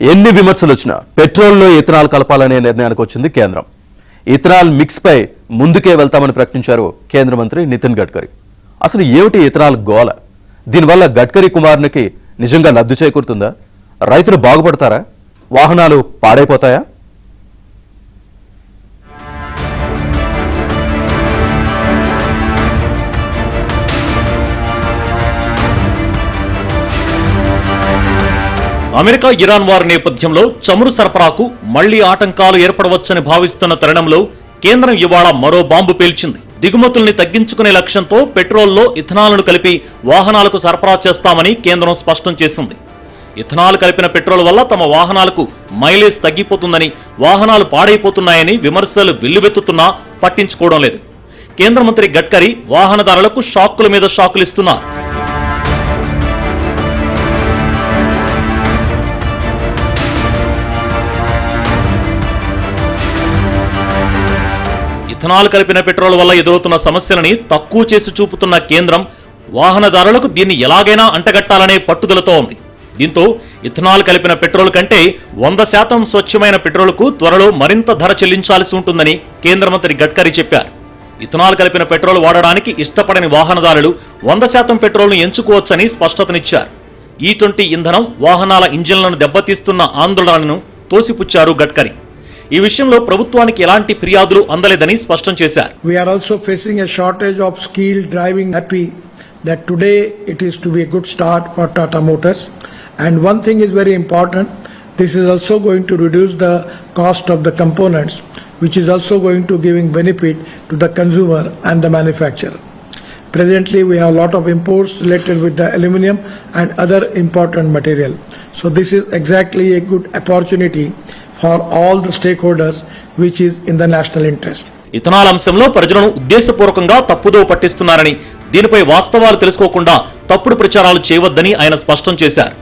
ఎన్ని విమర్శలు వచ్చినా పెట్రోల్లో ఇథనాల్ కలపాలనే నిర్ణయానికి వచ్చింది కేంద్రం. ఇథనాల్ మిక్స్ పై ముందుకే వెళ్తామని ప్రకటించారు కేంద్ర మంత్రి నితిన్ గడ్కరీ. అసలు ఏమిటి ఇథనాల్ గోల? దీనివల్ల గడ్కరీ కుమారునికి నిజంగా లబ్ధి చేకూరుతుందా? రైతులు బాగుపడతారా? వాహనాలు పాడైపోతాయా? అమెరికా ఇరాన్ వార్ నేపథ్యంలో చమురు సరఫరాకు మళ్లీ ఆటంకాలు ఏర్పడవచ్చని భావిస్తున్న తరుణంలో కేంద్రం ఇవాళ మరో బాంబు పేల్చింది. దిగుమతుల్ని తగ్గించుకునే లక్ష్యంతో పెట్రోల్లో ఇథనాల్ను కలిపి వాహనాలకు సరఫరా చేస్తామని కేంద్రం స్పష్టం చేసింది. ఇథనాల్ కలిపిన పెట్రోల్ వల్ల తమ వాహనాలకు మైలేజ్ తగ్గిపోతుందని, వాహనాలు పాడైపోతున్నాయని విమర్శలు వెల్లువెత్తుతున్నా పట్టించుకోవడం లేదు. కేంద్ర మంత్రి గడ్కరీ వాహనదారులకు షాక్కుల మీద షాకులు ఇస్తున్నారు. ఇథనాల్ కలిపిన పెట్రోల్ వల్ల ఎదురవుతున్న సమస్యలని తక్కువ చేసి చూపుతున్న కేంద్రం వాహనదారులకు దీన్ని ఎలాగైనా అంటగట్టాలనే పట్టుదలతో ఉంది. దీంతో ఇథనాల్ కలిపిన పెట్రోల్ కంటే 100% స్వచ్ఛమైన పెట్రోల్కు త్వరలో మరింత ధర చెల్లించాల్సి ఉంటుందని కేంద్ర మంత్రి గడ్కరీ చెప్పారు. ఇథనాల్ కలిపిన పెట్రోల్ వాడడానికి ఇష్టపడని వాహనదారులు 100% పెట్రోల్ను ఎంచుకోవచ్చని స్పష్టతనిచ్చారు. E20 ఇంధనం వాహనాల ఇంజిన్లను దెబ్బతీస్తున్న ఆందోళనను తోసిపుచ్చారు గడ్కరీ. ఈ విషయంలో ప్రభుత్వానికి ఎలాంటి ఫిర్యాదులు అందలేదని స్పష్టం చేశారు. We are also facing a shortage of skilled driving. Happy that today it is to be a good start for Tata Motors. And one thing is very important. This is also going to reduce the cost of the components, which is also going to giving benefit to the consumer and the manufacturer. Presently, we have a lot of imports related with the aluminum and other important material. So this is exactly a good opportunity for all the stakeholders, which is in the national interest. Ethanol అంశంలో ప్రజలను ఉద్దేశపూర్వకంగా తప్పుదో పట్టిస్తున్నారని, దీనిపై వాస్తవాలు తెలుసుకోకుండా తప్పుడు ప్రచారాలు చేయవద్దని ఆయన స్పష్టం చేశారు.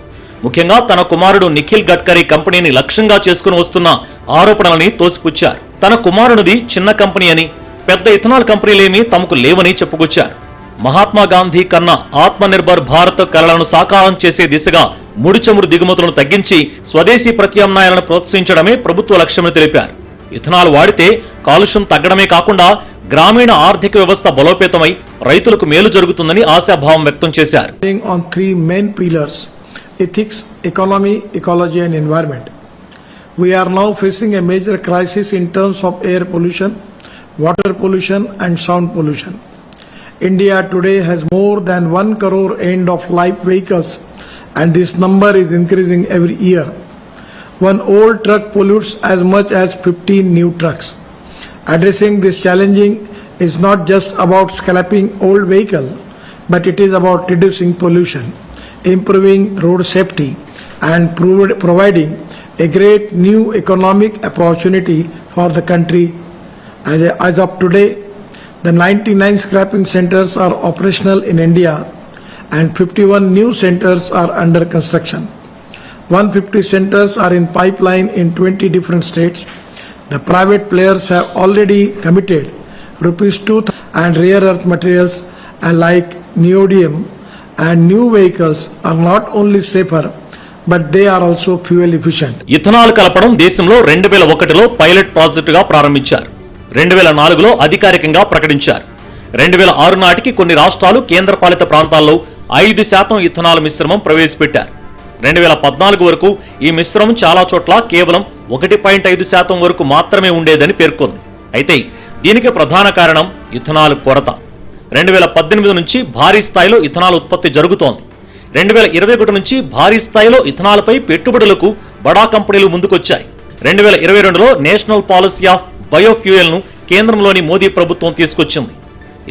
ముఖ్యంగా తన కుమారుడు నిఖిల్ గడ్కరీ కంపెనీని లక్ష్యంగా చేసుకుని వస్తున్న ఆరోపణలని తోసిపుచ్చారు. తన కుమారుడిది చిన్న కంపెనీ అని, పెద్ద ఇథనాల్ కంపెనీలేమీ తమకు లేవని చెప్పుకొచ్చారు. మహాత్మా గాంధీ కన్నా ఆత్మనిర్భర్ భారత్ కలలను సాకారం చేసే దిశగా ముడి చమురు దిగుమతులను తగ్గించి స్వదేశీ ప్రత్యామ్నాయాలను ప్రోత్సహించడమే ప్రభుత్వ లక్ష్యమని తెలిపారు. ఇథనాల్ వాడితే కాలుష్యం తగ్గడమే కాకుండా గ్రామీణ ఆర్థిక వ్యవస్థ బలోపేతమై రైతులకు మేలు జరుగుతుందని ఆశాభావం వ్యక్తం చేశారు. On three main pillars: ethics, economy, ecology and environment. We are now facing a major crisis in terms of air pollution, water pollution and sound pollution. India today has more than 1 crore end-of-life vehicles, and this number is increasing every year. One old truck pollutes as much as 15 new trucks. Addressing this challenging is not just about scrapping old vehicle, but it is about reducing pollution, improving road safety and providing a great new economic opportunity for the country. As of today, the 99 scrapping centers are operational in India and 51 new centers are under construction. 150 centers are in pipeline in 20 different states. The private players have already committed ₹2,000 and rare earth materials like neodymium and new vehicles are not only safer but they are also fuel efficient. Ethanol కలపడం దేశంలో 2001లో pilot ప్రాజెక్టుగా ప్రారంభించారు. 2004లో అధికారికంగా ప్రకటించారు. 2006 నాటికి కొన్ని రాష్ట్రాలు కేంద్రపాలిత ప్రాంతాల్లో 5% ఇథనాల్ మిశ్రమం ప్రవేశపెట్టారు. 2014 వరకు ఈ మిశ్రమం చాలా చోట్ల కేవలం 1.5% వరకు మాత్రమే ఉండేదని పేర్కొంది. అయితే దీనికి ప్రధాన కారణం ఇథనాల్ కొరత. 2018 నుంచి భారీ స్థాయిలో ఇథనాల్ ఉత్పత్తి జరుగుతోంది. 2021 నుంచి భారీ స్థాయిలో ఇథనాల్పై పెట్టుబడులకు బడా కంపెనీలు ముందుకొచ్చాయి. 2022లో నేషనల్ పాలసీ ఆఫ్ బయోఫ్యూయల్ ను కేంద్రంలోని మోదీ ప్రభుత్వం తీసుకొచ్చింది.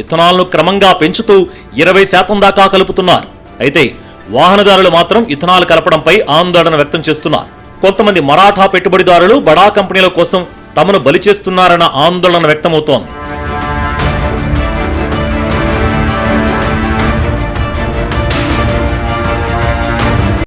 ఇథనాల్ను క్రమంగా పెంచుతూ 20% దాకా కలుపుతున్నారు. అయితే వాహనదారులు మాత్రం ఇథనాల్ కలపడంపై ఆందోళన వ్యక్తం చేస్తున్నారు. కొంతమంది మరాఠా పెట్టుబడిదారులు బడా కంపెనీల కోసం తమను బలి చేస్తున్నారన్న ఆందోళన వ్యక్తమవుతోంది.